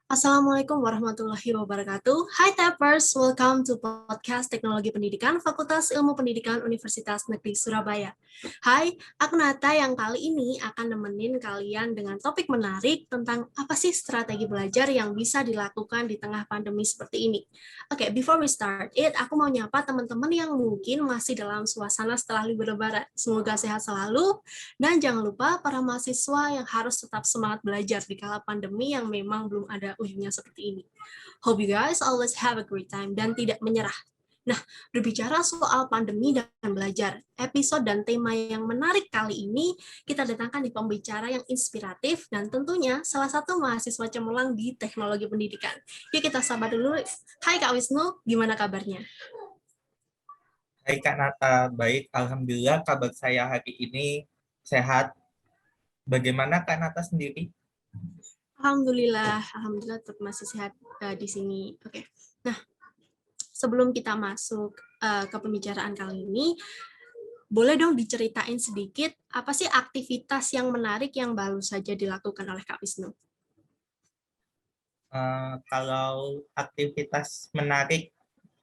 Assalamualaikum warahmatullahi wabarakatuh. Hai Tappers, welcome to podcast Teknologi Pendidikan Fakultas Ilmu Pendidikan Universitas Negeri Surabaya. Hai, aku Nata yang kali ini akan nemenin kalian dengan topik menarik tentang apa sih strategi belajar yang bisa dilakukan di tengah pandemi seperti ini. Oke, before we start it, aku mau nyapa teman-teman yang mungkin masih dalam suasana setelah libur lebaran. Semoga sehat selalu, dan jangan lupa para mahasiswa yang harus tetap semangat belajar di kala pandemi yang memang belum ada ujungnya seperti ini. Hope you guys always have a great time dan tidak menyerah. Nah, berbicara soal pandemi dan belajar, episode dan tema yang menarik kali ini kita datangkan di pembicara yang inspiratif dan tentunya salah satu mahasiswa cemerlang di teknologi pendidikan. Yuk kita sabar dulu. Hai Kak Wisnu, gimana kabarnya? Hai Kak Nata, baik. Alhamdulillah kabar saya hari ini sehat. Bagaimana Kak Nata sendiri? Alhamdulillah tetap masih sehat di sini. Oke. Nah, sebelum kita masuk ke pembicaraan kali ini, boleh dong diceritain sedikit apa sih aktivitas yang menarik yang baru saja dilakukan oleh Kak Wisnu? Kalau aktivitas menarik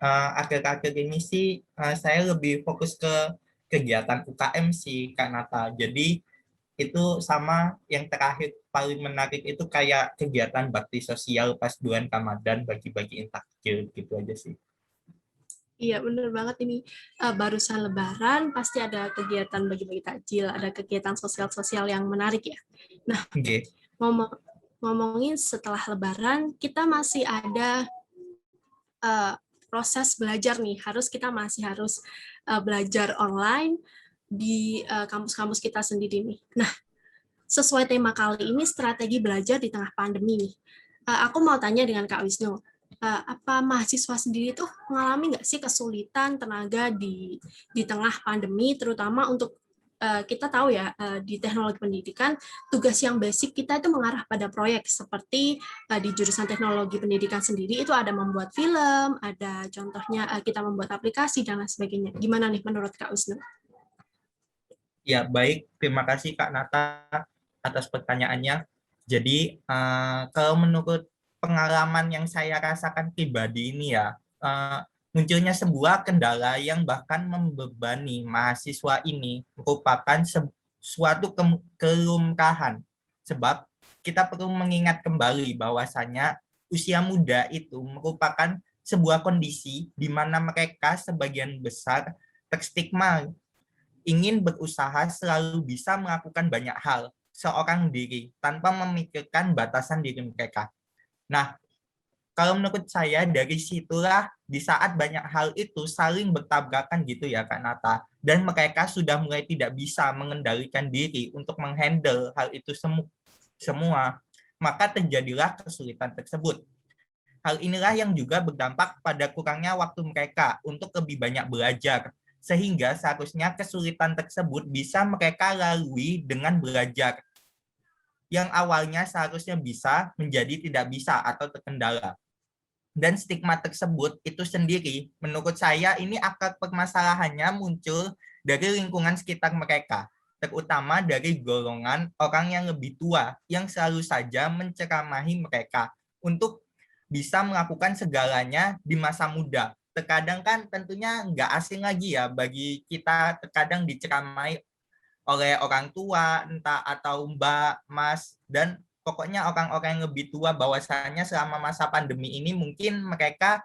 akhir-akhir ini sih saya lebih fokus ke kegiatan UKM sih Kak Nata. Jadi itu sama yang terakhir paling menarik itu kayak kegiatan bakti sosial pas bulan Ramadan bagi-bagiin takjil gitu aja sih. Iya, bener banget ini. Barusan Lebaran, pasti ada kegiatan bagi-bagi takjil, ada kegiatan sosial-sosial yang menarik ya. Nah, Oke. ngomongin setelah Lebaran, kita masih ada proses belajar nih. Kita masih harus belajar online di kampus-kampus kita sendiri nih. Nah, sesuai tema kali ini, strategi belajar di tengah pandemi nih. Aku mau tanya dengan Kak Wisnu, apa mahasiswa sendiri tuh mengalami nggak sih kesulitan tenaga di tengah pandemi, terutama untuk kita tahu ya di teknologi pendidikan tugas yang basic kita itu mengarah pada proyek seperti di jurusan teknologi pendidikan sendiri itu ada membuat film, ada contohnya kita membuat aplikasi dan lain sebagainya. Gimana nih menurut Kak Wisnu? Ya, baik. Terima kasih Kak Nata atas pertanyaannya. Jadi, kalau menurut pengalaman yang saya rasakan pribadi ini ya, munculnya sebuah kendala yang bahkan membebani mahasiswa ini merupakan suatu kelumrahan. Sebab kita perlu mengingat kembali bahwasannya usia muda itu merupakan sebuah kondisi di mana mereka sebagian besar terstigma ingin berusaha selalu bisa melakukan banyak hal seorang diri tanpa memikirkan batasan diri mereka. Nah, kalau menurut saya dari situlah di saat banyak hal itu saling bertabrakan gitu ya Kak Nata, dan mereka sudah mulai tidak bisa mengendalikan diri untuk menghandle hal itu semua, maka terjadilah kesulitan tersebut. Hal inilah yang juga berdampak pada kurangnya waktu mereka untuk lebih banyak belajar, sehingga seharusnya kesulitan tersebut bisa mereka lalui dengan belajar, yang awalnya seharusnya bisa menjadi tidak bisa atau terkendala. Dan stigma tersebut itu sendiri, menurut saya ini akar permasalahannya muncul dari lingkungan sekitar mereka, terutama dari golongan orang yang lebih tua yang selalu saja menceramahi mereka untuk bisa melakukan segalanya di masa muda. Terkadang kan tentunya nggak asing lagi ya bagi kita terkadang diceramai oleh orang tua, entah atau mbak, mas, dan pokoknya orang-orang yang lebih tua bahwasanya selama masa pandemi ini mungkin mereka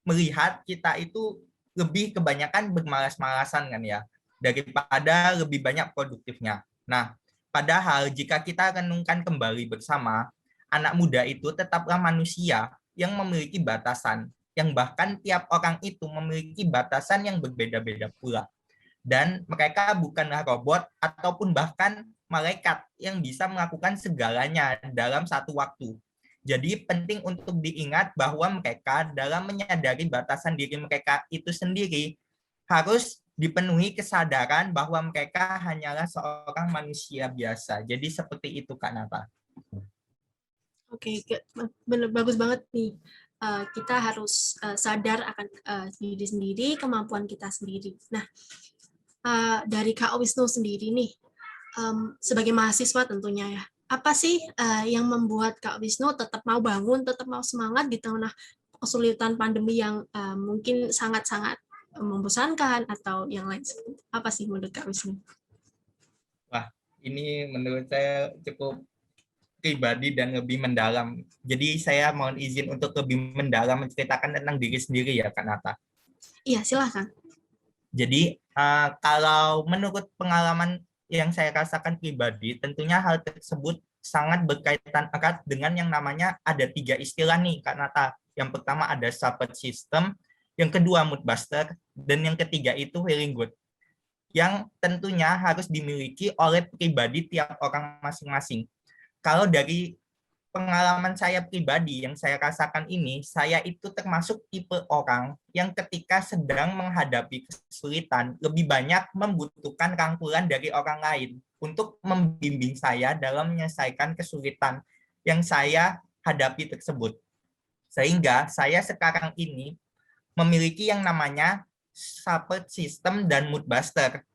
melihat kita itu lebih kebanyakan bermalas-malasan kan ya, daripada lebih banyak produktifnya. Nah, padahal jika kita renungkan kembali bersama, anak muda itu tetaplah manusia yang memiliki batasan, yang bahkan tiap orang itu memiliki batasan yang berbeda-beda pula. Dan mereka bukanlah robot ataupun bahkan malaikat yang bisa melakukan segalanya dalam satu waktu. Jadi penting untuk diingat bahwa mereka dalam menyadari batasan diri mereka itu sendiri harus dipenuhi kesadaran bahwa mereka hanyalah seorang manusia biasa. Jadi seperti itu Kak Nata. Oke, bener bagus banget nih. Kita harus sadar akan diri sendiri, kemampuan kita sendiri. Nah, dari Kak Wisnu sendiri nih, sebagai mahasiswa tentunya ya, apa sih yang membuat Kak Wisnu tetap mau bangun, tetap mau semangat di tengah kesulitan pandemi yang mungkin sangat-sangat membosankan atau yang lain? Apa sih menurut Kak Wisnu? Wah, ini menurut saya cukup pribadi dan lebih mendalam. Jadi saya mohon izin untuk lebih mendalam menceritakan tentang diri sendiri ya, Kak Nata. Iya, silahkan. Jadi kalau menurut pengalaman yang saya rasakan pribadi, tentunya hal tersebut sangat berkaitan erat dengan yang namanya ada 3 istilah nih, Kak Nata. Yang pertama ada support system, yang kedua mood buster, dan yang ketiga itu feeling good. Yang tentunya harus dimiliki oleh pribadi tiap orang masing-masing. Kalau dari pengalaman saya pribadi yang saya rasakan ini, saya itu termasuk tipe orang yang ketika sedang menghadapi kesulitan, lebih banyak membutuhkan rangkulan dari orang lain untuk membimbing saya dalam menyelesaikan kesulitan yang saya hadapi tersebut. Sehingga saya sekarang ini memiliki yang namanya support system dan mood buster.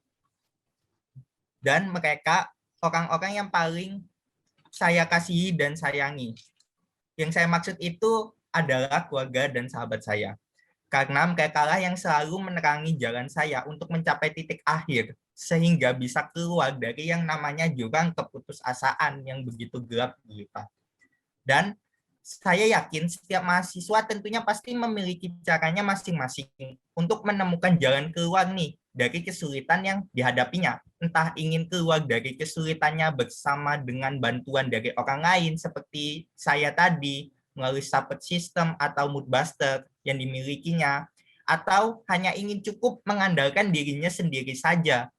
Dan mereka orang-orang yang paling saya kasihi dan sayangi. Yang saya maksud itu adalah keluarga dan sahabat saya. Karena mereka lah yang selalu menerangi jalan saya untuk mencapai titik akhir, sehingga bisa keluar dari yang namanya jurang keputusasaan yang begitu gelap gulita. Dan saya yakin setiap mahasiswa tentunya pasti memiliki caranya masing-masing untuk menemukan jalan keluar nih dari kesulitan yang dihadapinya. Entah ingin keluar dari kesulitannya bersama dengan bantuan dari orang lain seperti saya tadi, melalui support system atau mood buster yang dimilikinya, atau hanya ingin cukup mengandalkan dirinya sendiri saja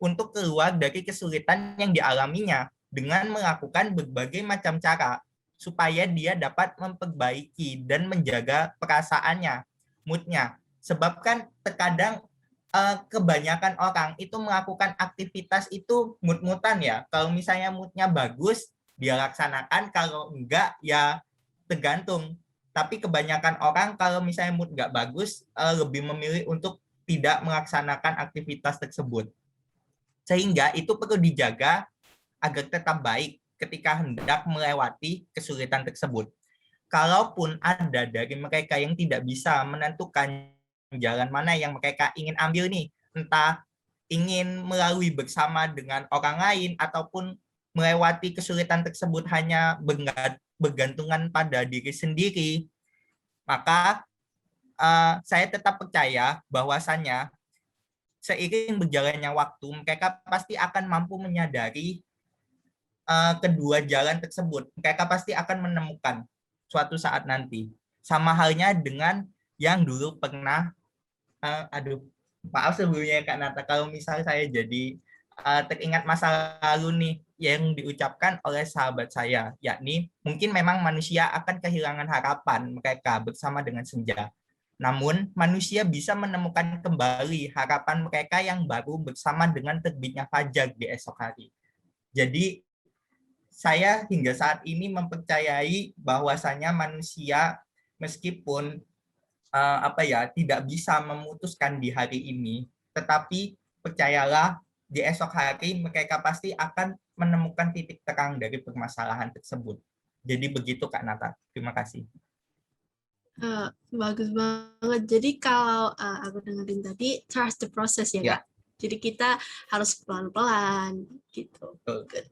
untuk keluar dari kesulitan yang dialaminya dengan melakukan berbagai macam cara supaya dia dapat memperbaiki dan menjaga perasaannya, moodnya. Sebab kan terkadang kebanyakan orang itu melakukan aktivitas itu mood-moodan ya. Kalau misalnya moodnya bagus, dia laksanakan. Kalau enggak, ya tergantung. Tapi kebanyakan orang kalau misalnya mood enggak bagus, lebih memilih untuk tidak melaksanakan aktivitas tersebut. Sehingga itu perlu dijaga agar tetap baik ketika hendak melewati kesulitan tersebut. Kalaupun ada dari mereka yang tidak bisa menentukan jalan mana yang mereka ingin ambil nih, entah ingin melalui bersama dengan orang lain ataupun melewati kesulitan tersebut hanya bergantungan pada diri sendiri, maka saya tetap percaya bahwasannya seiring berjalannya waktu mereka pasti akan mampu menyadari kedua jalan tersebut. Mereka pasti akan menemukan suatu saat nanti. Sama halnya dengan yang dulu pernah, maaf sebelumnya Kak Nata, kalau misal saya jadi teringat masa lalu nih yang diucapkan oleh sahabat saya, yakni mungkin memang manusia akan kehilangan harapan mereka bersama dengan senja. Namun manusia bisa menemukan kembali harapan mereka yang baru bersama dengan terbitnya fajar di esok hari. Jadi saya hingga saat ini mempercayai bahwasanya manusia meskipun tidak bisa memutuskan di hari ini, tetapi percayalah di esok hari mereka pasti akan menemukan titik terang dari permasalahan tersebut. Jadi begitu Kak Nata. Terima kasih. Bagus banget. Jadi kalau aku dengerin tadi, trust the process ya, Kak. Jadi kita harus pelan-pelan gitu.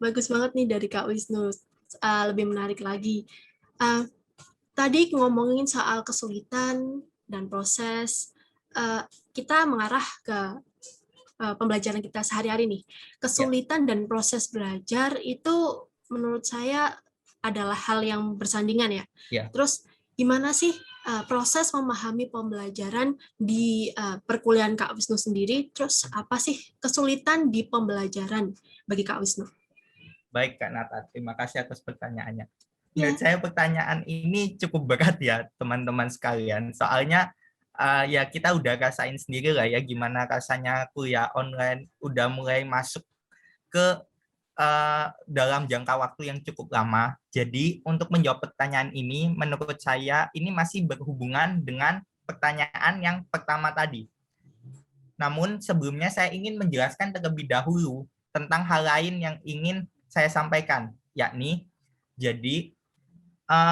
Bagus banget nih dari Kak Wisnu. Lebih menarik lagi. Tadi ngomongin soal kesulitan dan proses, kita mengarah ke pembelajaran kita sehari-hari nih. Kesulitan dan proses belajar itu menurut saya adalah hal yang bersandingan ya. Terus gimana sih proses memahami pembelajaran di perkuliahan Kak Wisnu sendiri? Terus apa sih kesulitan di pembelajaran bagi Kak Wisnu? Baik Kak Nata, terima kasih atas pertanyaannya. Menurut saya pertanyaan ini cukup berat ya teman-teman sekalian. Soalnya ya kita udah rasain sendiri lah ya gimana rasanya kuliah online, udah mulai masuk ke dalam jangka waktu yang cukup lama. Jadi untuk menjawab pertanyaan ini, menurut saya ini masih berhubungan dengan pertanyaan yang pertama tadi. Namun sebelumnya saya ingin menjelaskan terlebih dahulu tentang hal lain yang ingin saya sampaikan. yakni jadi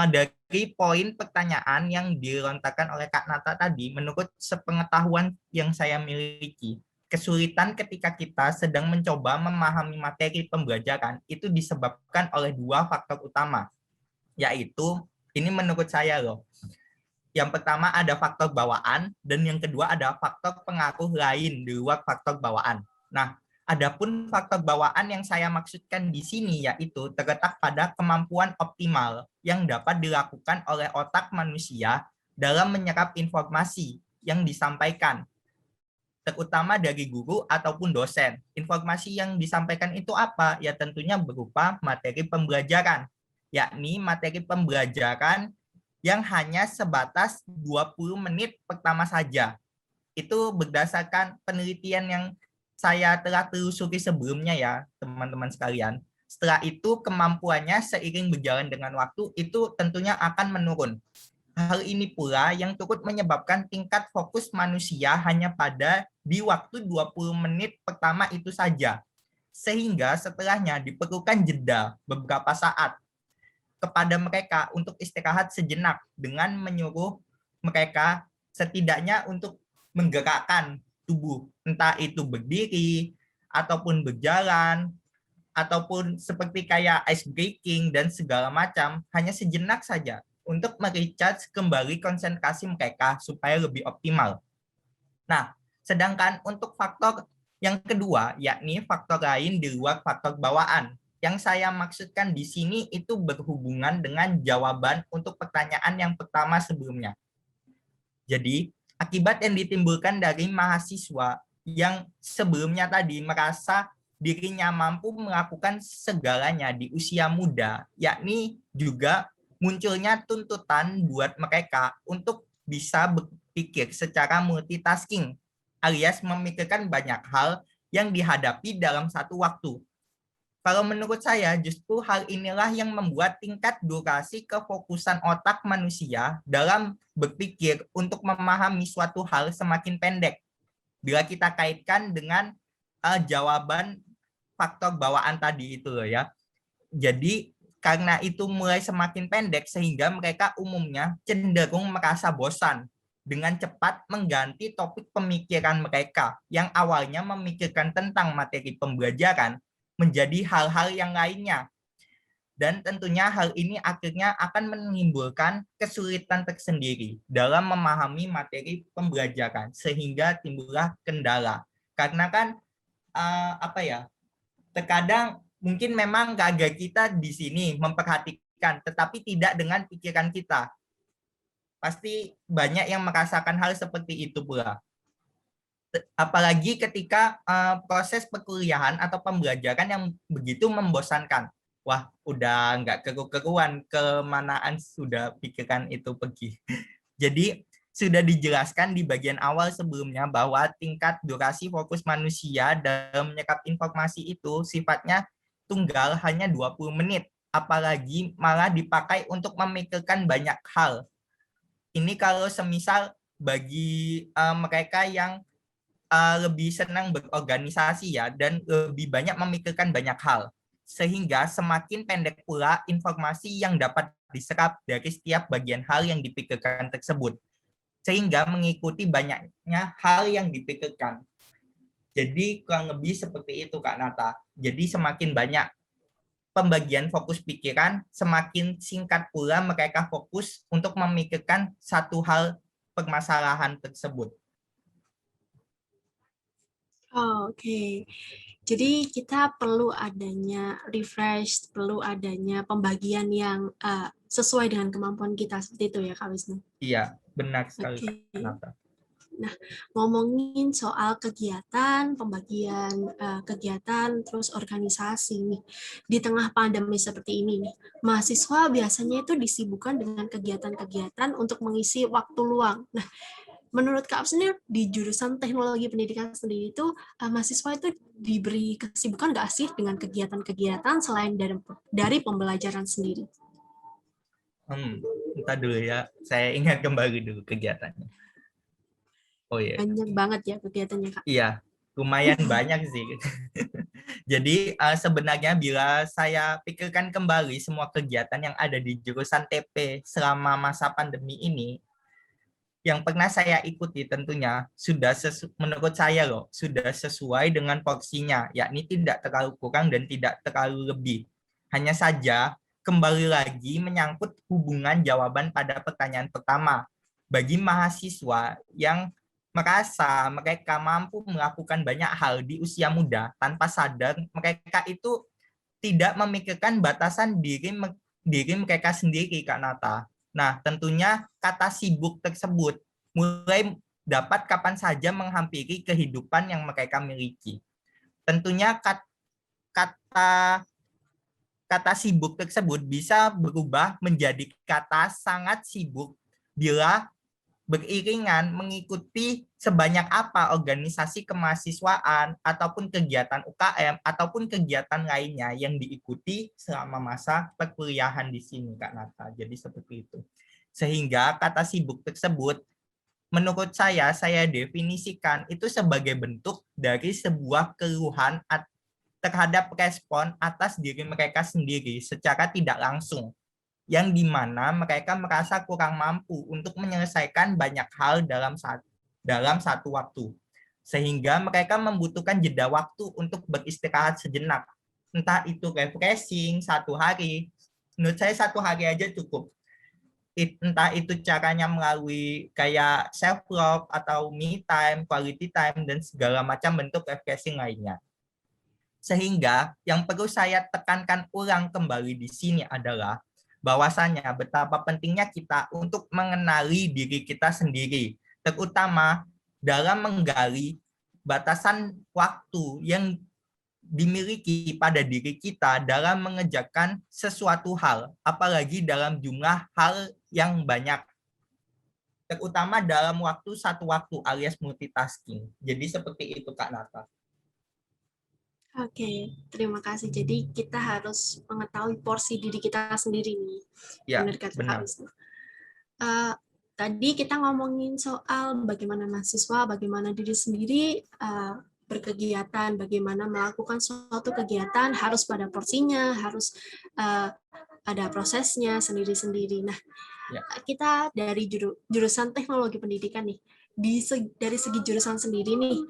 dari poin pertanyaan yang dilontarkan oleh Kak Nata tadi, menurut sepengetahuan yang saya miliki, kesulitan ketika kita sedang mencoba memahami materi pembelajaran itu disebabkan oleh dua faktor utama, yaitu ini menurut saya loh. Yang pertama ada faktor bawaan dan yang kedua ada faktor pengaruh lain di luar faktor bawaan. Nah, adapun faktor bawaan yang saya maksudkan di sini yaitu terletak pada kemampuan optimal yang dapat dilakukan oleh otak manusia dalam menyerap informasi yang disampaikan, terutama dari guru ataupun dosen. Informasi yang disampaikan itu apa? Ya tentunya berupa materi pembelajaran, yakni materi pembelajaran yang hanya sebatas 20 menit pertama saja. Itu berdasarkan penelitian yang saya telah telusuri sebelumnya ya, teman-teman sekalian. Setelah itu kemampuannya seiring berjalan dengan waktu itu tentunya akan menurun. Hal ini pula yang turut menyebabkan tingkat fokus manusia hanya pada di waktu 20 menit pertama itu saja. Sehingga setelahnya diperlukan jeda beberapa saat kepada mereka untuk istirahat sejenak dengan menyuruh mereka setidaknya untuk menggerakkan tubuh, entah itu berdiri ataupun berjalan ataupun seperti kayak ice breaking dan segala macam, hanya sejenak saja untuk merecharge kembali konsentrasi mereka supaya lebih optimal. Nah, sedangkan untuk faktor yang kedua, yakni faktor lain di luar faktor bawaan, yang saya maksudkan di sini itu berhubungan dengan jawaban untuk pertanyaan yang pertama sebelumnya. Jadi, akibat yang ditimbulkan dari mahasiswa yang sebelumnya tadi merasa dirinya mampu melakukan segalanya di usia muda, yakni juga munculnya tuntutan buat mereka untuk bisa berpikir secara multitasking, alias memikirkan banyak hal yang dihadapi dalam satu waktu. Kalau menurut saya, justru hal inilah yang membuat tingkat durasi kefokusan otak manusia dalam berpikir untuk memahami suatu hal semakin pendek. Bila kita kaitkan dengan jawaban faktor bawaan tadi itu loh ya. Jadi karena itu mulai semakin pendek sehingga mereka umumnya cenderung merasa bosan dengan cepat mengganti topik pemikiran mereka yang awalnya memikirkan tentang materi pembelajaran menjadi hal-hal yang lainnya. Dan tentunya hal ini akhirnya akan menimbulkan kesulitan tersendiri dalam memahami materi pembelajaran sehingga timbullah kendala. Karena kan terkadang mungkin memang gagah kita di sini memperhatikan tetapi tidak dengan pikiran kita. Pasti banyak yang merasakan hal seperti itu pula. Apalagi ketika proses perkuliahan atau pembelajaran yang begitu membosankan. Wah, udah nggak keru-keruan kemanaan sudah pikiran itu pergi. Jadi sudah dijelaskan di bagian awal sebelumnya bahwa tingkat durasi fokus manusia dalam menyerap informasi itu sifatnya tunggal hanya 20 menit. Apalagi malah dipakai untuk memikirkan banyak hal. Ini kalau semisal bagi mereka yang lebih senang berorganisasi ya dan lebih banyak memikirkan banyak hal sehingga semakin pendek pula informasi yang dapat diserap dari setiap bagian hal yang dipikirkan tersebut sehingga mengikuti banyaknya hal yang dipikirkan. Jadi kurang lebih seperti itu Kak Nata. Jadi semakin banyak pembagian fokus pikiran, semakin singkat pula mereka fokus untuk memikirkan satu hal permasalahan tersebut. Oke. Jadi kita perlu adanya refresh, perlu adanya pembagian yang sesuai dengan kemampuan kita seperti itu ya Kak Wisnu. Iya, benar sekali Oke. Kak Nata. Nah, ngomongin soal kegiatan, pembagian kegiatan, terus organisasi nih, di tengah pandemi seperti ini nih, mahasiswa biasanya itu disibukkan dengan kegiatan-kegiatan untuk mengisi waktu luang. Nah, menurut Kak sendiri di jurusan teknologi pendidikan sendiri itu mahasiswa itu diberi kesibukan nggak sih dengan kegiatan-kegiatan selain dari pembelajaran sendiri? Entah dulu ya, saya ingat kembali dulu kegiatannya. Oh iya. Banyak banget ya kegiatannya Kak. Iya, lumayan banyak sih. Jadi sebenarnya bila saya pikirkan kembali semua kegiatan yang ada di jurusan TP selama masa pandemi ini, yang pernah saya ikuti tentunya sudah menurut saya loh sudah sesuai dengan porsinya, yakni tidak terlalu kurang dan tidak terlalu lebih. Hanya saja kembali lagi menyangkut hubungan jawaban pada pertanyaan pertama. Bagi mahasiswa yang merasa mereka mampu melakukan banyak hal di usia muda tanpa sadar mereka itu tidak memikirkan batasan diri mereka sendiri, Kak Nata. Nah, tentunya kata sibuk tersebut mulai dapat kapan saja menghampiri kehidupan yang mereka miliki. Tentunya kata kata sibuk tersebut bisa berubah menjadi kata sangat sibuk bila beriringan mengikuti sebanyak apa organisasi kemahasiswaan ataupun kegiatan UKM ataupun kegiatan lainnya yang diikuti selama masa perkuliahan di sini, Kak Nata. Jadi seperti itu. Sehingga kata sibuk tersebut menurut saya definisikan itu sebagai bentuk dari sebuah keluhan terhadap respon atas diri mereka sendiri secara tidak langsung, yang dimana mereka merasa kurang mampu untuk menyelesaikan banyak hal dalam satu waktu. Sehingga mereka membutuhkan jeda waktu untuk beristirahat sejenak. Entah itu refreshing, 1 hari. Menurut saya 1 hari aja cukup. Entah itu caranya melalui kayak self love atau me time, quality time, dan segala macam bentuk refreshing lainnya. Sehingga yang perlu saya tekankan ulang kembali di sini adalah bahwasanya betapa pentingnya kita untuk mengenali diri kita sendiri, terutama dalam menggali batasan waktu yang dimiliki pada diri kita dalam mengerjakan sesuatu hal, apalagi dalam jumlah hal yang banyak, terutama dalam satu waktu alias multitasking. Jadi seperti itu, Kak Nata. Oke, terima kasih. Jadi kita harus mengetahui porsi diri kita sendiri nih. Ya, Benar kata Kak benar. Wisnu. Tadi kita ngomongin soal bagaimana mahasiswa, bagaimana diri sendiri berkegiatan, bagaimana melakukan suatu kegiatan harus pada porsinya, harus ada prosesnya sendiri-sendiri. Nah, Ya. kita dari jurusan teknologi pendidikan nih, dari segi jurusan sendiri nih,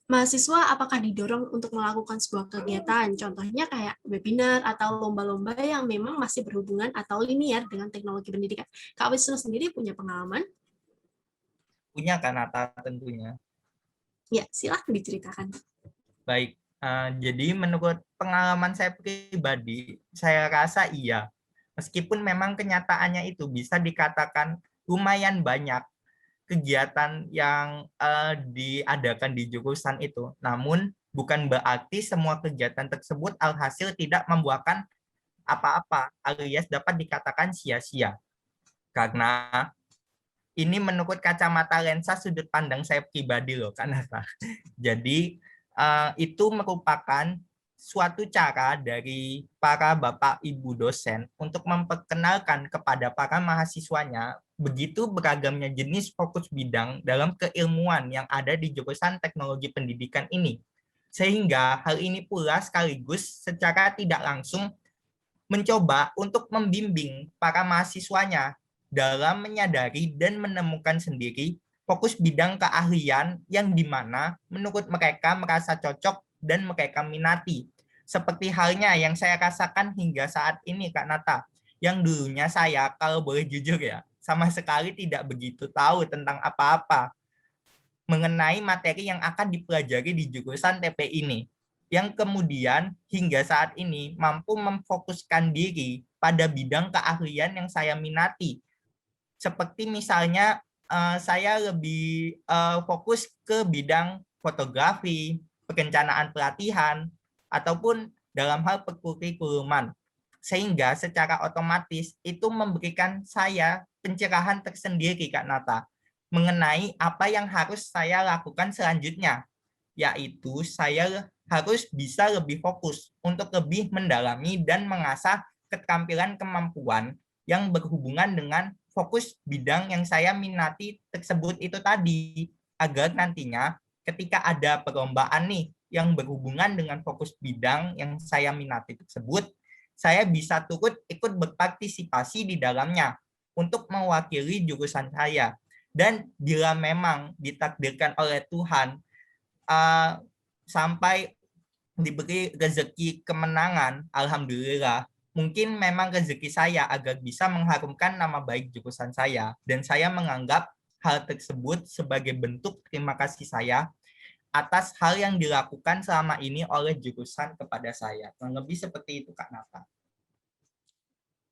mahasiswa apakah didorong untuk melakukan sebuah kegiatan, contohnya kayak webinar atau lomba-lomba yang memang masih berhubungan atau linear dengan teknologi pendidikan. Kak Wisnu sendiri punya pengalaman? Punya, Kak Nata, tentunya. Ya, silahkan diceritakan. Baik, jadi menurut pengalaman saya pribadi, saya rasa iya. Meskipun memang kenyataannya itu bisa dikatakan lumayan banyak kegiatan yang diadakan di jurusan itu. Namun bukan berarti semua kegiatan tersebut alhasil tidak membuahkan apa-apa, alias dapat dikatakan sia-sia. Karena ini menurut kacamata lensa sudut pandang saya pribadi loh, karena jadi itu merupakan suatu cara dari para bapak ibu dosen untuk memperkenalkan kepada para mahasiswanya begitu beragamnya jenis fokus bidang dalam keilmuan yang ada di jurusan teknologi pendidikan ini. Sehingga hal ini pula sekaligus secara tidak langsung mencoba untuk membimbing para mahasiswanya dalam menyadari dan menemukan sendiri fokus bidang keahlian yang dimana menurut mereka merasa cocok dan mereka minati. Seperti halnya yang saya rasakan hingga saat ini, Kak Nata, yang dulunya saya, kalau boleh jujur ya, sama sekali tidak begitu tahu tentang apa-apa mengenai materi yang akan dipelajari di jurusan TP ini, yang kemudian hingga saat ini mampu memfokuskan diri pada bidang keahlian yang saya minati. Seperti misalnya saya lebih fokus ke bidang fotografi, perencanaan pelatihan, ataupun dalam hal perkurikuluman. Sehingga secara otomatis itu memberikan saya pencerahan tersendiri, Kak Nata, mengenai apa yang harus saya lakukan selanjutnya, yaitu saya harus bisa lebih fokus untuk lebih mendalami dan mengasah keterampilan kemampuan yang berhubungan dengan fokus bidang yang saya minati tersebut itu tadi, agar nantinya ketika ada perlombaan nih yang berhubungan dengan fokus bidang yang saya minati tersebut, saya bisa turut ikut berpartisipasi di dalamnya untuk mewakili jurusan saya. Dan bila memang ditakdirkan oleh Tuhan, sampai diberi rezeki kemenangan, alhamdulillah, mungkin memang rezeki saya agar bisa mengharumkan nama baik jurusan saya. Dan saya menganggap hal tersebut sebagai bentuk terima kasih saya atas hal yang dilakukan selama ini oleh jurusan kepada saya. Kurang lebih seperti itu, Kak Nata.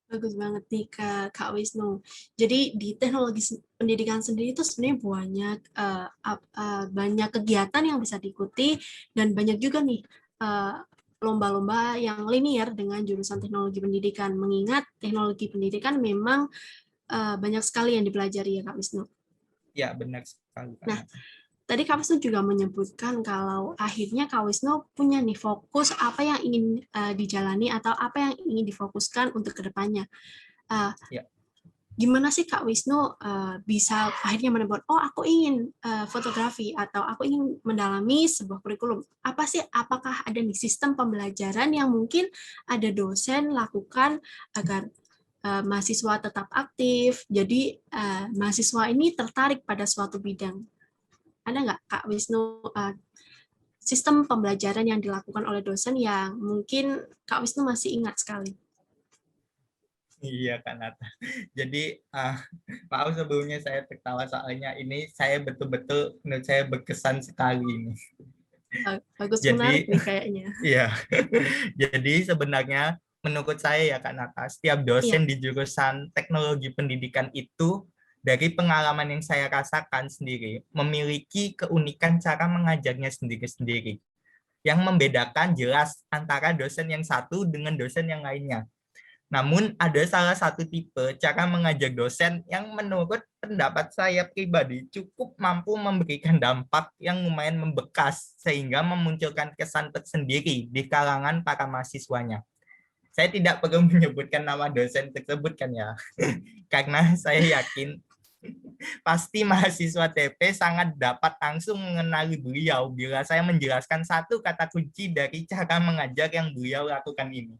Bagus banget nih Kak Wisnu. Jadi di teknologi pendidikan sendiri itu sebenarnya banyak kegiatan yang bisa diikuti dan banyak juga nih lomba-lomba yang linear dengan jurusan teknologi pendidikan. Mengingat teknologi pendidikan memang banyak sekali yang dipelajari ya Kak Wisnu. Ya, benar sekali. Nah, tadi Kak Wisnu juga menyebutkan kalau akhirnya Kak Wisnu punya nih fokus apa yang ingin dijalani atau apa yang ingin difokuskan untuk kedepannya. Ya. Gimana sih Kak Wisnu bisa akhirnya menemukan, oh aku ingin fotografi atau aku ingin mendalami sebuah kurikulum. Apa sih, apakah ada nih sistem pembelajaran yang mungkin ada dosen lakukan agar mahasiswa tetap aktif, jadi mahasiswa ini tertarik pada suatu bidang. Ada nggak Kak Wisnu sistem pembelajaran yang dilakukan oleh dosen yang mungkin Kak Wisnu masih ingat sekali? Iya, Kak Nata. Jadi, maaf sebelumnya saya tertawa soalnya ini saya betul-betul menurut saya berkesan sekali ini. Bagus, menarik Jadi, nih kayaknya. iya. Jadi sebenarnya menurut saya ya Kak Nata, setiap Iya. dosen di jurusan teknologi pendidikan itu dari pengalaman yang saya rasakan sendiri memiliki keunikan cara mengajarnya sendiri-sendiri. Yang membedakan jelas antara dosen yang satu dengan dosen yang lainnya. Namun ada salah satu tipe cara mengajar dosen yang menurut pendapat saya pribadi cukup mampu memberikan dampak yang lumayan membekas sehingga memunculkan kesan tersendiri di kalangan para mahasiswanya. Saya tidak perlu menyebutkan nama dosen tersebut kan ya, karena saya yakin pasti mahasiswa TP sangat dapat langsung mengenali beliau bila saya menjelaskan satu kata kunci dari cara mengajar yang beliau lakukan ini.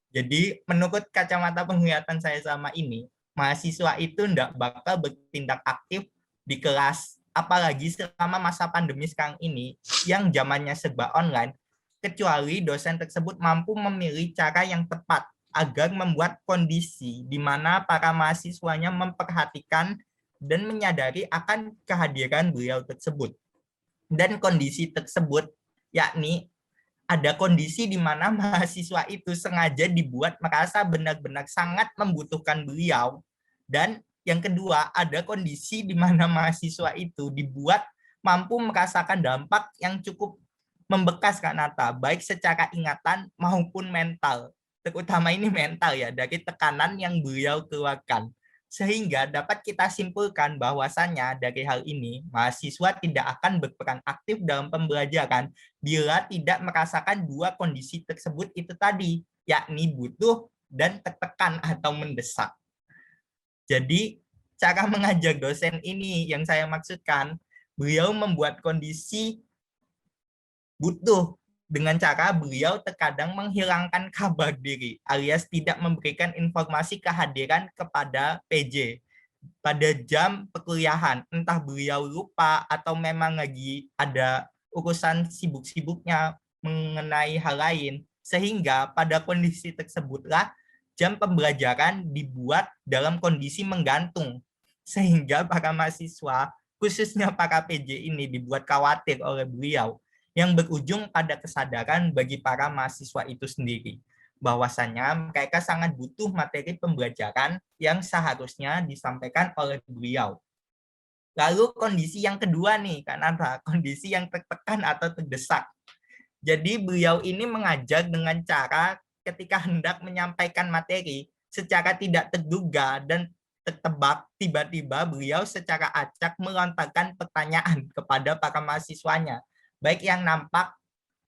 Jadi menurut kacamata penglihatan saya selama ini, mahasiswa itu tidak bakal bertindak aktif di kelas, apalagi selama masa pandemi sekarang ini, yang zamannya serba online, kecuali dosen tersebut mampu memilih cara yang tepat agar membuat kondisi di mana para mahasiswanya memperhatikan dan menyadari akan kehadiran beliau tersebut. Dan kondisi tersebut yakni ada kondisi di mana mahasiswa itu sengaja dibuat merasa benar-benar sangat membutuhkan beliau. Dan yang kedua, ada kondisi di mana mahasiswa itu dibuat mampu merasakan dampak yang cukup membekas Kak Nata, baik secara ingatan maupun mental. Terutama ini mental ya, dari tekanan yang beliau keluarkan. Sehingga dapat kita simpulkan bahwasannya dari hal ini, mahasiswa tidak akan berperan aktif dalam pembelajaran bila tidak merasakan dua kondisi tersebut itu tadi, yakni butuh dan tertekan atau mendesak. Jadi, cara mengajar dosen ini yang saya maksudkan, beliau membuat kondisi butuh dengan cara beliau terkadang menghilangkan kabar diri alias tidak memberikan informasi kehadiran kepada PJ pada jam perkuliahan, entah beliau lupa atau memang lagi ada urusan sibuk-sibuknya mengenai hal lain, sehingga pada kondisi tersebutlah jam pembelajaran dibuat dalam kondisi menggantung, sehingga para mahasiswa, khususnya para PJ ini dibuat khawatir oleh beliau, yang berujung pada kesadaran bagi para mahasiswa itu sendiri bahwasanya mereka sangat butuh materi pembelajaran yang seharusnya disampaikan oleh beliau. Lalu kondisi yang kedua nih, karena kondisi yang tertekan atau terdesak. Jadi beliau ini mengajar dengan cara ketika hendak menyampaikan materi secara tidak terduga dan tertebak, tiba-tiba beliau secara acak melontarkan pertanyaan kepada para mahasiswanya, baik yang nampak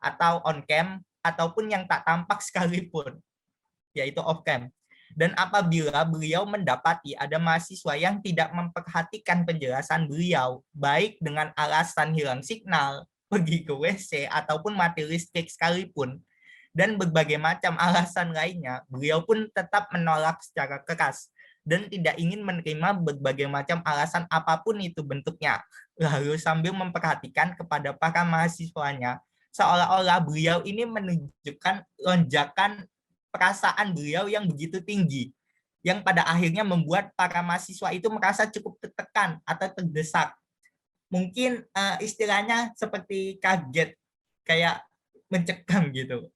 atau on cam ataupun yang tak tampak sekalipun, yaitu off cam. Dan apabila beliau mendapati ada mahasiswa yang tidak memperhatikan penjelasan beliau, baik dengan alasan hilang signal pergi ke WC ataupun mati listrik sekalipun, dan berbagai macam alasan lainnya, beliau pun tetap menolak secara keras dan tidak ingin menerima berbagai macam alasan apapun itu bentuknya. Lalu sambil memperhatikan kepada para mahasiswanya, seolah-olah beliau ini menunjukkan lonjakan perasaan beliau yang begitu tinggi, yang pada akhirnya membuat para mahasiswa itu merasa cukup tertekan atau terdesak. Mungkin istilahnya seperti kaget, kayak mencekam gitu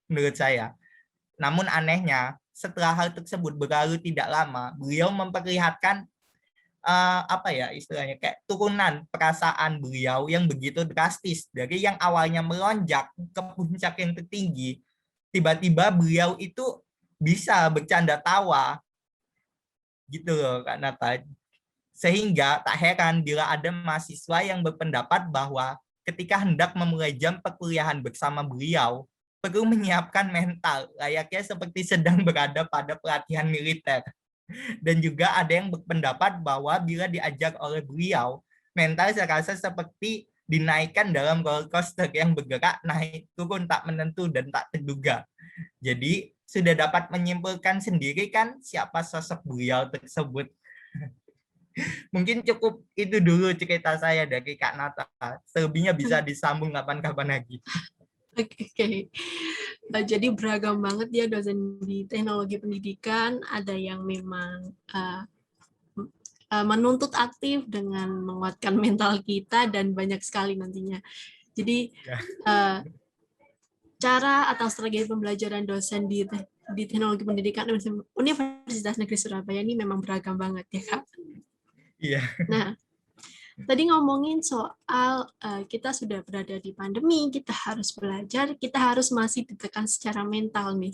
menurut saya. Namun anehnya, setelah hal tersebut berlalu tidak lama, beliau memperlihatkan apa ya istilahnya kayak turunan perasaan beliau yang begitu drastis dari yang awalnya melonjak ke puncak yang tertinggi, tiba-tiba beliau itu bisa bercanda tawa gitu loh Kak Nata. Sehingga tak heran bila ada mahasiswa yang berpendapat bahwa ketika hendak memulai jam perkuliahan bersama beliau, perlu menyiapkan mental, layaknya seperti sedang berada pada pelatihan militer. Dan juga ada yang berpendapat bahwa bila diajak oleh beliau, mental saya rasa seperti dinaikkan dalam roller coaster yang bergerak naik turun tak menentu dan tak terduga. Jadi sudah dapat menyimpulkan sendiri kan siapa sosok beliau tersebut. Mungkin cukup itu dulu cerita saya dari Kak Nata. Selebihnya bisa disambung kapan-kapan lagi. Oke. Jadi beragam banget ya dosen di teknologi pendidikan. Ada yang memang menuntut aktif dengan menguatkan mental kita dan banyak sekali nantinya. Jadi cara atau strategi pembelajaran dosen di teknologi pendidikan Universitas Negeri Surabaya ini memang beragam banget ya Kak. Iya. Nah, tadi ngomongin soal kita sudah berada di pandemi, kita harus belajar, kita harus masih ditekan secara mental nih.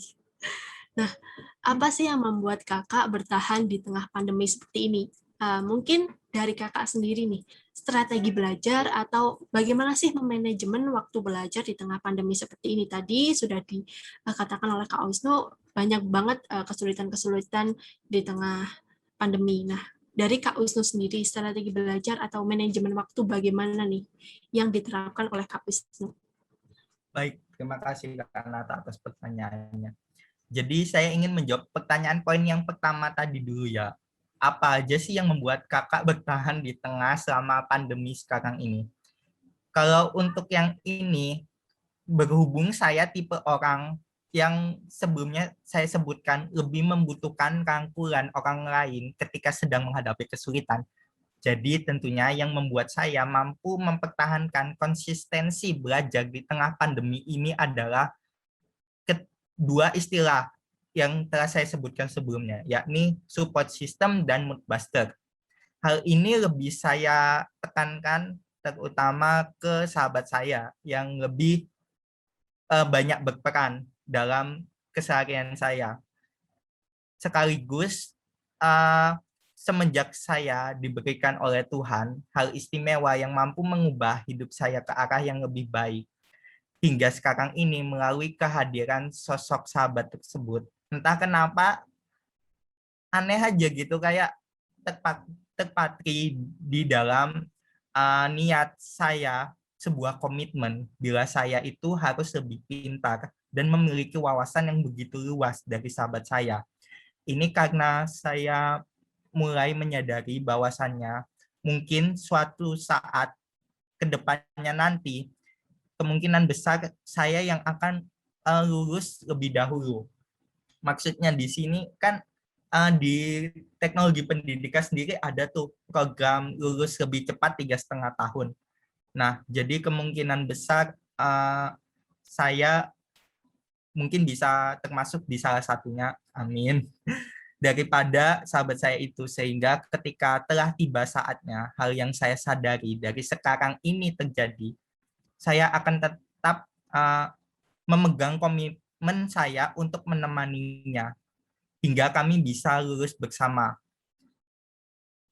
Nah, apa sih yang membuat kakak bertahan di tengah pandemi seperti ini? Mungkin dari kakak sendiri nih, strategi belajar atau bagaimana sih memanajemen waktu belajar di tengah pandemi seperti ini? Tadi sudah dikatakan oleh Kak Wisnu, banyak banget kesulitan-kesulitan di tengah pandemi. Nah, dari Kak Wisnu sendiri, strategi belajar atau manajemen waktu bagaimana nih yang diterapkan oleh Kak Wisnu? Baik, terima kasih Kak Nata atas pertanyaannya. Jadi saya ingin menjawab pertanyaan poin yang pertama tadi dulu ya. Apa aja sih yang membuat kakak bertahan di tengah selama pandemi sekarang ini? Kalau untuk yang ini, berhubung saya tipe orang yang sebelumnya saya sebutkan lebih membutuhkan rangkulan orang lain ketika sedang menghadapi kesulitan. Jadi tentunya yang membuat saya mampu mempertahankan konsistensi belajar di tengah pandemi ini adalah kedua istilah yang telah saya sebutkan sebelumnya, yakni support system dan mood booster. Hal ini lebih saya tekankan terutama ke sahabat saya yang lebih banyak berperan dalam keseharian saya. Sekaligus semenjak saya diberikan oleh Tuhan hal istimewa yang mampu mengubah hidup saya ke arah yang lebih baik. Hingga sekarang ini melalui kehadiran sosok sahabat tersebut. Entah kenapa aneh aja gitu kayak terpatri di dalam niat saya sebuah komitmen bila saya itu harus lebih pintar dan memiliki wawasan yang begitu luas dari sahabat saya. Ini karena saya mulai menyadari bahwasannya mungkin suatu saat ke depannya nanti kemungkinan besar saya yang akan lulus lebih dahulu. Maksudnya di sini kan di teknologi pendidikan sendiri ada tuh program lulus lebih cepat 3,5 tahun. Nah, jadi kemungkinan besar saya mungkin bisa termasuk di salah satunya, amin, daripada sahabat saya itu. Sehingga ketika telah tiba saatnya, hal yang saya sadari dari sekarang ini terjadi, saya akan tetap memegang komitmen saya untuk menemaninya hingga kami bisa lulus bersama.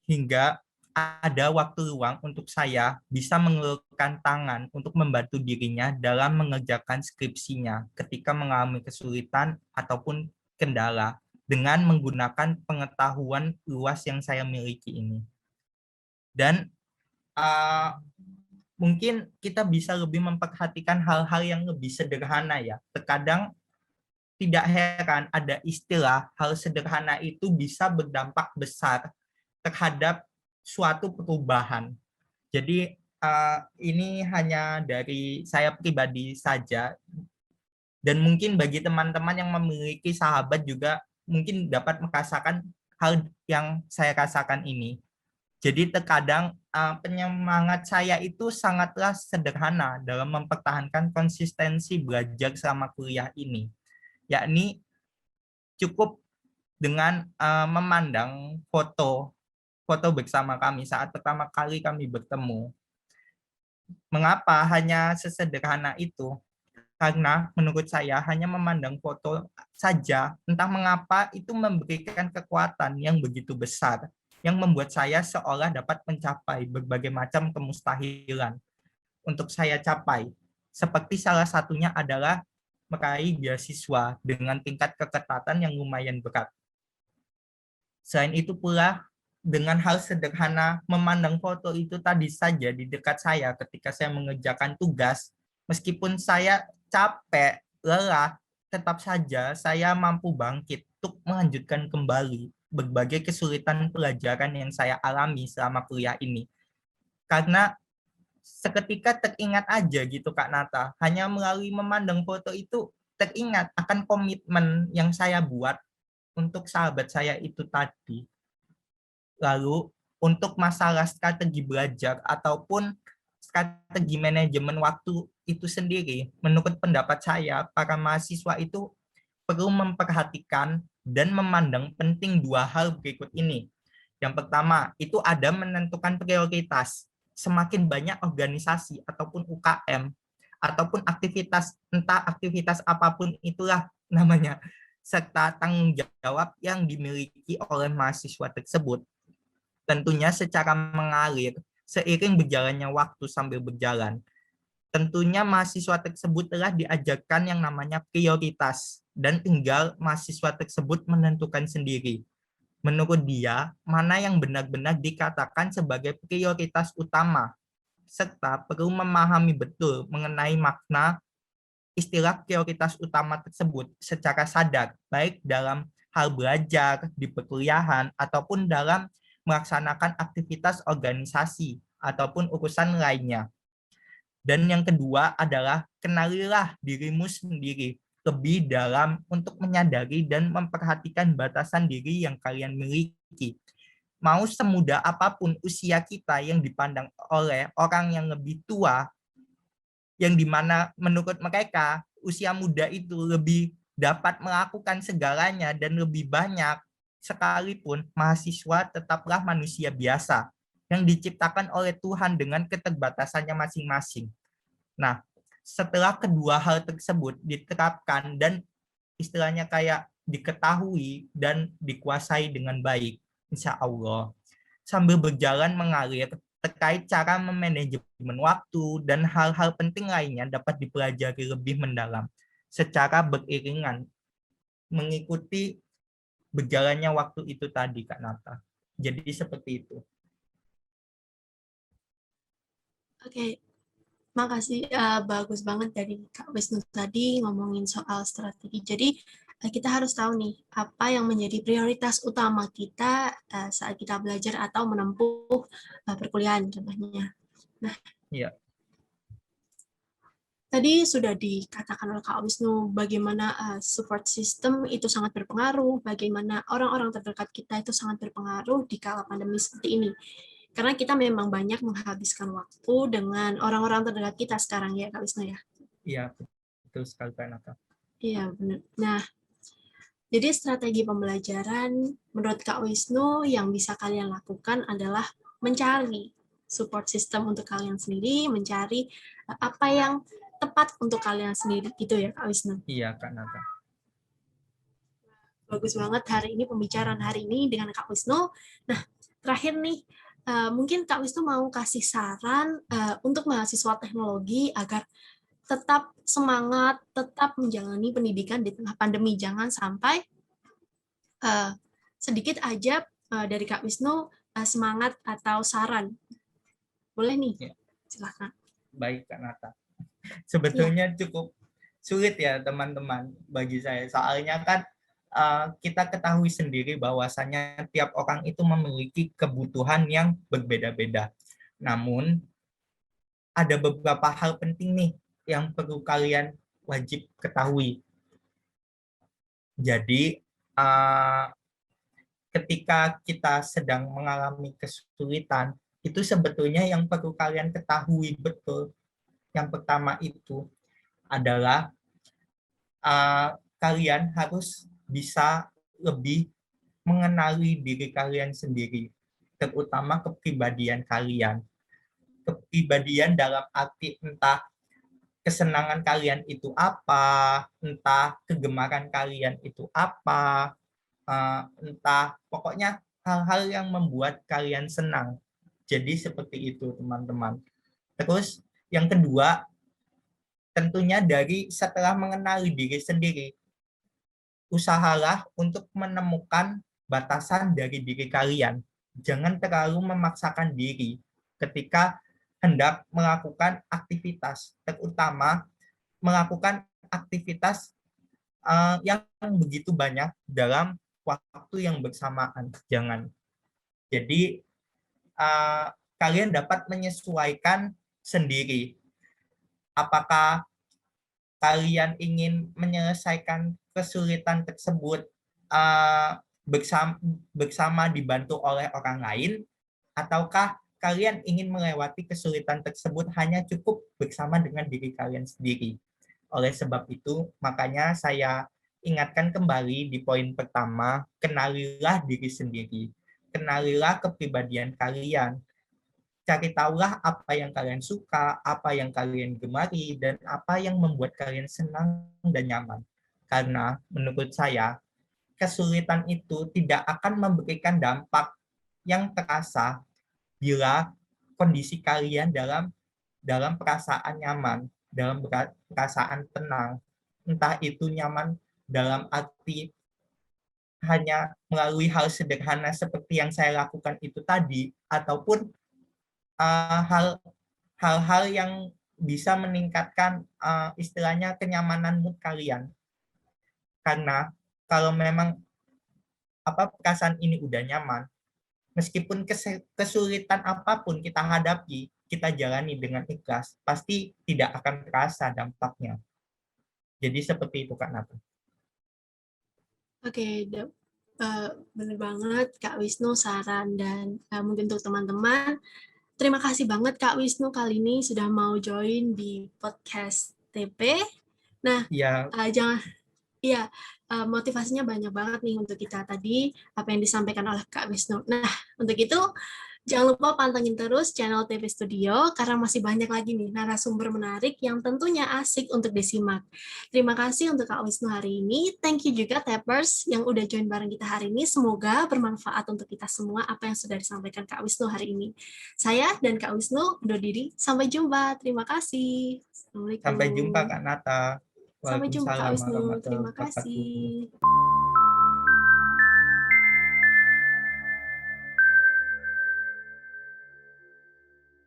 Hingga ada waktu luang untuk saya bisa mengulurkan tangan untuk membantu dirinya dalam mengerjakan skripsinya ketika mengalami kesulitan ataupun kendala dengan menggunakan pengetahuan luas yang saya miliki ini. Dan mungkin kita bisa lebih memperhatikan hal-hal yang lebih sederhana ya. Terkadang tidak heran ada istilah hal sederhana itu bisa berdampak besar terhadap suatu perubahan. Jadi ini hanya dari saya pribadi saja, dan mungkin bagi teman-teman yang memiliki sahabat juga mungkin dapat merasakan hal yang saya rasakan ini. Jadi terkadang penyemangat saya itu sangatlah sederhana dalam mempertahankan konsistensi belajar selama kuliah ini, yakni cukup dengan memandang foto bersama kami saat pertama kali kami bertemu. Mengapa hanya sesederhana itu? Karena menurut saya hanya memandang foto saja, entah mengapa itu memberikan kekuatan yang begitu besar, yang membuat saya seolah dapat mencapai berbagai macam kemustahilan untuk saya capai. Seperti salah satunya adalah meraih beasiswa dengan tingkat keketatan yang lumayan berat. Selain itu pula, dengan hal sederhana memandang foto itu tadi saja di dekat saya ketika saya mengerjakan tugas, meskipun saya capek, lelah, tetap saja saya mampu bangkit untuk melanjutkan kembali berbagai kesulitan pelajaran yang saya alami selama kuliah ini. Karena seketika teringat aja gitu Kak Nata, hanya melalui memandang foto itu teringat akan komitmen yang saya buat untuk sahabat saya itu tadi. Lalu untuk masalah strategi belajar ataupun strategi manajemen waktu itu sendiri, menurut pendapat saya, para mahasiswa itu perlu memperhatikan dan memandang penting dua hal berikut ini. Yang pertama, itu ada menentukan prioritas. Semakin banyak organisasi ataupun UKM, ataupun aktivitas, entah aktivitas apapun itulah namanya, serta tanggung jawab yang dimiliki oleh mahasiswa tersebut, tentunya secara mengalir seiring berjalannya waktu sambil berjalan. Tentunya mahasiswa tersebut telah diajarkan yang namanya prioritas dan tinggal mahasiswa tersebut menentukan sendiri. Menurut dia, mana yang benar-benar dikatakan sebagai prioritas utama, serta perlu memahami betul mengenai makna istilah prioritas utama tersebut secara sadar, baik dalam hal belajar, di perkuliahan, ataupun dalam melaksanakan aktivitas organisasi ataupun urusan lainnya. Dan yang kedua adalah kenalilah dirimu sendiri lebih dalam untuk menyadari dan memperhatikan batasan diri yang kalian miliki. Mau semuda apapun usia kita yang dipandang oleh orang yang lebih tua, yang dimana menurut mereka usia muda itu lebih dapat melakukan segalanya dan lebih banyak, sekalipun mahasiswa tetaplah manusia biasa yang diciptakan oleh Tuhan dengan keterbatasannya masing-masing. Nah, setelah kedua hal tersebut diterapkan dan istilahnya kayak diketahui dan dikuasai dengan baik, insya Allah, sambil berjalan mengalir terkait cara memanajemen waktu dan hal-hal penting lainnya dapat dipelajari lebih mendalam secara beriringan mengikuti berjalannya waktu itu tadi Kak Nata. Jadi seperti itu. Oke, makasih. Bagus banget dari Kak Wisnu tadi ngomongin soal strategi. Jadi kita harus tahu nih apa yang menjadi prioritas utama kita saat kita belajar atau menempuh perkuliahan contohnya. Nah, Iya. tadi sudah dikatakan oleh Kak Wisnu bagaimana support system itu sangat berpengaruh, bagaimana orang-orang terdekat kita itu sangat berpengaruh di kala pandemi seperti ini. Karena kita memang banyak menghabiskan waktu dengan orang-orang terdekat kita sekarang ya Kak Wisnu ya. Iya, betul sekali Kak Nata. Iya benar. Nah, jadi strategi pembelajaran menurut Kak Wisnu yang bisa kalian lakukan adalah mencari support system untuk kalian sendiri, mencari apa yang tepat untuk kalian sendiri gitu ya Kak Wisnu. Iya Kak Nata. Bagus banget hari ini pembicaraan hari ini dengan Kak Wisnu. Nah, terakhir nih, mungkin Kak Wisnu mau kasih saran untuk mahasiswa teknologi agar tetap semangat, tetap menjalani pendidikan di tengah pandemi. Jangan sampai sedikit aja dari Kak Wisnu semangat atau saran. Boleh nih, Ya. silakan. Baik, Kak Nata. Ya, Sebetulnya cukup sulit ya teman-teman bagi saya. Soalnya kan kita ketahui sendiri bahwasanya tiap orang itu memiliki kebutuhan yang berbeda-beda. Namun ada beberapa hal penting nih yang perlu kalian wajib ketahui. Jadi ketika kita sedang mengalami kesulitan, itu sebetulnya yang perlu kalian ketahui betul. Yang pertama itu adalah kalian harus bisa lebih mengenali diri kalian sendiri, terutama kepribadian kalian. Kepribadian dalam arti entah kesenangan kalian itu apa, entah kegemaran kalian itu apa, entah pokoknya hal-hal yang membuat kalian senang. Jadi seperti itu teman-teman. Terus yang kedua, tentunya dari setelah mengenali diri sendiri, usahalah untuk menemukan batasan dari diri kalian. Jangan terlalu memaksakan diri ketika hendak melakukan aktivitas, terutama melakukan aktivitas yang begitu banyak dalam waktu yang bersamaan. Jangan. Jadi kalian dapat menyesuaikan sendiri. Apakah kalian ingin menyelesaikan kesulitan tersebut bersama, bersama dibantu oleh orang lain, ataukah kalian ingin melewati kesulitan tersebut hanya cukup bersama dengan diri kalian sendiri. Oleh sebab itu, makanya saya ingatkan kembali di poin pertama, kenalilah diri sendiri. Kenalilah kepribadian kalian. Cari tahulah apa yang kalian suka, apa yang kalian gemari, dan apa yang membuat kalian senang dan nyaman. Karena menurut saya, kesulitan itu tidak akan memberikan dampak yang terasa bila kondisi kalian dalam perasaan nyaman, dalam perasaan tenang. Entah itu nyaman dalam arti hanya melalui hal sederhana seperti yang saya lakukan itu tadi, ataupun hal-hal yang bisa meningkatkan istilahnya kenyamanan mood kalian. Karena kalau memang perasaan ini udah nyaman, meskipun kesulitan apapun kita hadapi, kita jalani dengan ikhlas, pasti tidak akan terasa dampaknya. Jadi seperti itu Kak Nata. oke, benar banget Kak Wisnu saran dan mungkin untuk teman-teman. Terima kasih banget Kak Wisnu kali ini sudah mau join di podcast TP. Nah, Ya, jangan Iya, motivasinya banyak banget nih untuk kita tadi, apa yang disampaikan oleh Kak Wisnu. Nah, untuk itu, jangan lupa pantengin terus channel TV Studio, karena masih banyak lagi nih narasumber menarik yang tentunya asik untuk disimak. Terima kasih untuk Kak Wisnu hari ini. Thank you juga Tappers yang udah join bareng kita hari ini. Semoga bermanfaat untuk kita semua apa yang sudah disampaikan Kak Wisnu hari ini. Saya dan Kak Wisnu undur diri. Sampai jumpa. Terima kasih. sampai jumpa Assalamualaikum. Kak Nata. Sampai jumpa Kak Waalaikumsalam Wisnu. warahmatullahi Terima wabarakatuh. kasih.